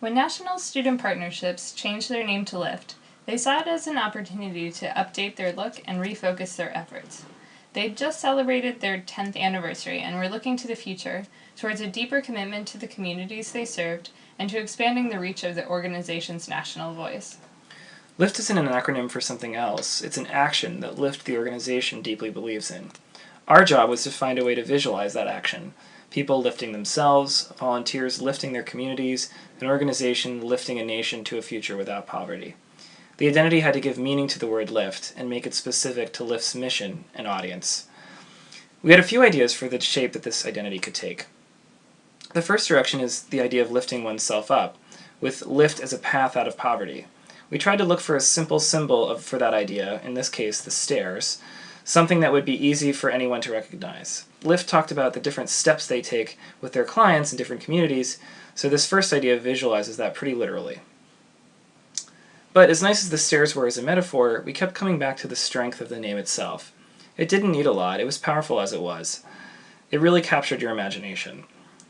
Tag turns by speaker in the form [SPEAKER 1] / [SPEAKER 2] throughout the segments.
[SPEAKER 1] When National Student Partnerships changed their name to LIFT, they saw it as an opportunity to update their look and refocus their efforts. They'd just celebrated their 10th anniversary and were looking to the future, towards a deeper commitment to the communities they served and to expanding the reach of the organization's national voice.
[SPEAKER 2] LIFT isn't an acronym for something else. It's an action that LIFT, the organization, deeply believes in. Our job was to find a way to visualize that action. People lifting themselves, volunteers lifting their communities, an organization lifting a nation to a future without poverty. The identity had to give meaning to the word LIFT and make it specific to LIFT's mission and audience. We had a few ideas for the shape that this identity could take. The first direction is the idea of lifting oneself up, with LIFT as a path out of poverty. We tried to look for a simple symbol for that idea, in this case the stairs, something that would be easy for anyone to recognize. LIFT talked about the different steps they take with their clients in different communities, so this first idea visualizes that pretty literally. But as nice as the stairs were as a metaphor, we kept coming back to the strength of the name itself. It didn't need a lot, it was powerful as it was. It really captured your imagination.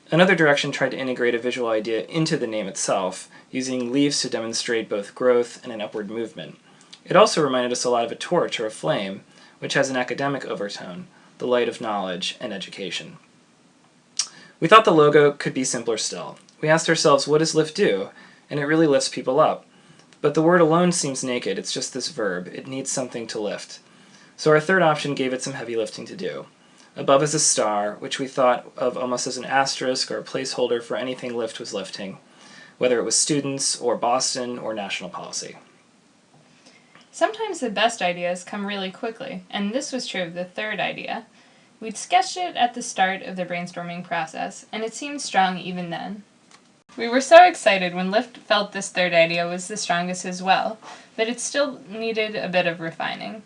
[SPEAKER 2] Another direction tried to integrate a visual idea into the name itself, using leaves to demonstrate both growth and an upward movement. It also reminded us a lot of a torch or a flame, which has an academic overtone, the light of knowledge and education. We thought the logo could be simpler still. We asked ourselves, what does lift do? And it really lifts people up. But the word alone seems naked, it's just this verb. It needs something to lift. So our third option gave it some heavy lifting to do. Above is a star, which we thought of almost as an asterisk or a placeholder for anything LIFT was lifting, whether it was students or Boston or national policy.
[SPEAKER 1] Sometimes the best ideas come really quickly, and this was true of the third idea. We'd sketched it at the start of the brainstorming process, and it seemed strong even then. We were so excited when LIFT felt this third idea was the strongest as well, but it still needed a bit of refining.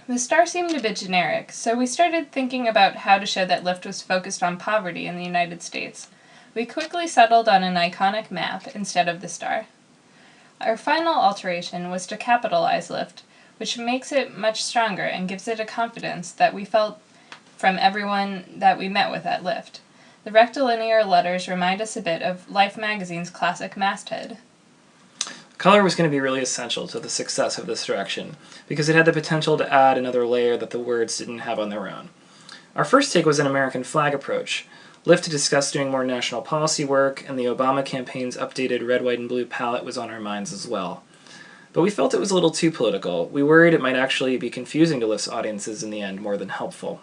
[SPEAKER 1] The star seemed a bit generic, so we started thinking about how to show that LIFT was focused on poverty in the United States. We quickly settled on an iconic map instead of the star. Our final alteration was to capitalize LIFT, which makes it much stronger and gives it a confidence that we felt from everyone that we met with at LIFT. The rectilinear letters remind us a bit of Life magazine's classic masthead.
[SPEAKER 2] Color was going to be really essential to the success of this direction, because it had the potential to add another layer that the words didn't have on their own. Our first take was an American flag approach. LIFT discussed doing more national policy work, and the Obama campaign's updated red, white, and blue palette was on our minds as well. But we felt it was a little too political. We worried it might actually be confusing to LIFT's audiences in the end more than helpful.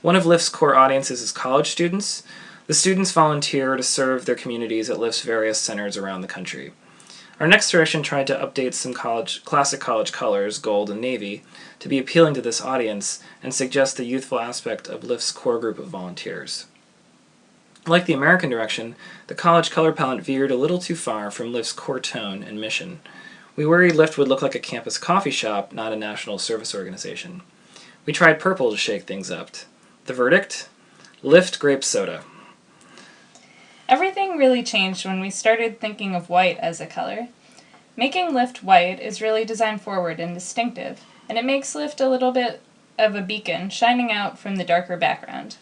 [SPEAKER 2] One of LIFT's core audiences is college students. The students volunteer to serve their communities at LIFT's various centers around the country. Our next direction tried to update some classic college colors, gold and navy, to be appealing to this audience and suggest the youthful aspect of LIFT's core group of volunteers. Like the American direction, the college color palette veered a little too far from LIFT's core tone and mission. We worried LIFT would look like a campus coffee shop, not a national service organization. We tried purple to shake things up. The verdict? LIFT grape soda.
[SPEAKER 1] Everything really changed when we started thinking of white as a color. Making LIFT white is really design forward and distinctive, and it makes LIFT a little bit of a beacon shining out from the darker background.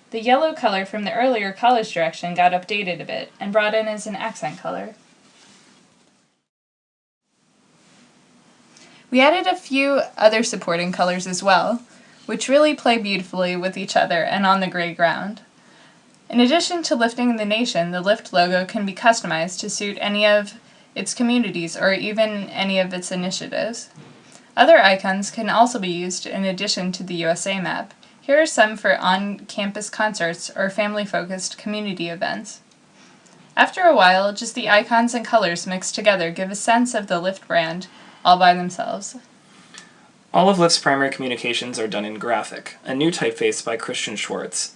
[SPEAKER 1] The yellow color from the earlier college direction got updated a bit and brought in as an accent color. We added a few other supporting colors as well, which really play beautifully with each other and on the gray ground. In addition to lifting the nation, the LIFT logo can be customized to suit any of its communities or even any of its initiatives. Other icons can also be used in addition to the USA map. Here are some for on-campus concerts or family-focused community events. After a while, just the icons and colors mixed together give a sense of the LIFT brand all by themselves.
[SPEAKER 2] All of LIFT's primary communications are done in Graphic, a new typeface by Christian Schwartz.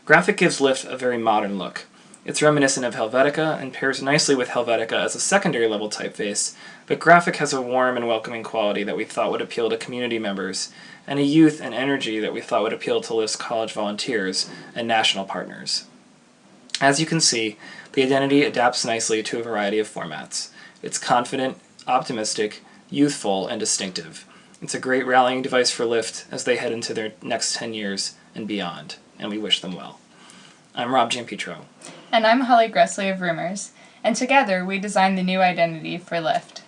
[SPEAKER 2] Graphic gives LIFT a very modern look. It's reminiscent of Helvetica and pairs nicely with Helvetica as a secondary level typeface, but Graphic has a warm and welcoming quality that we thought would appeal to community members, and a youth and energy that we thought would appeal to LIFT's college volunteers and national partners. As you can see, the identity adapts nicely to a variety of formats. It's confident, optimistic, youthful, and distinctive. It's a great rallying device for LIFT as they head into their next 10 years and beyond, and we wish them well. I'm Giampietro.
[SPEAKER 1] And I'm Holly Gressley of Rumors, and together we designed the new identity for Lyft.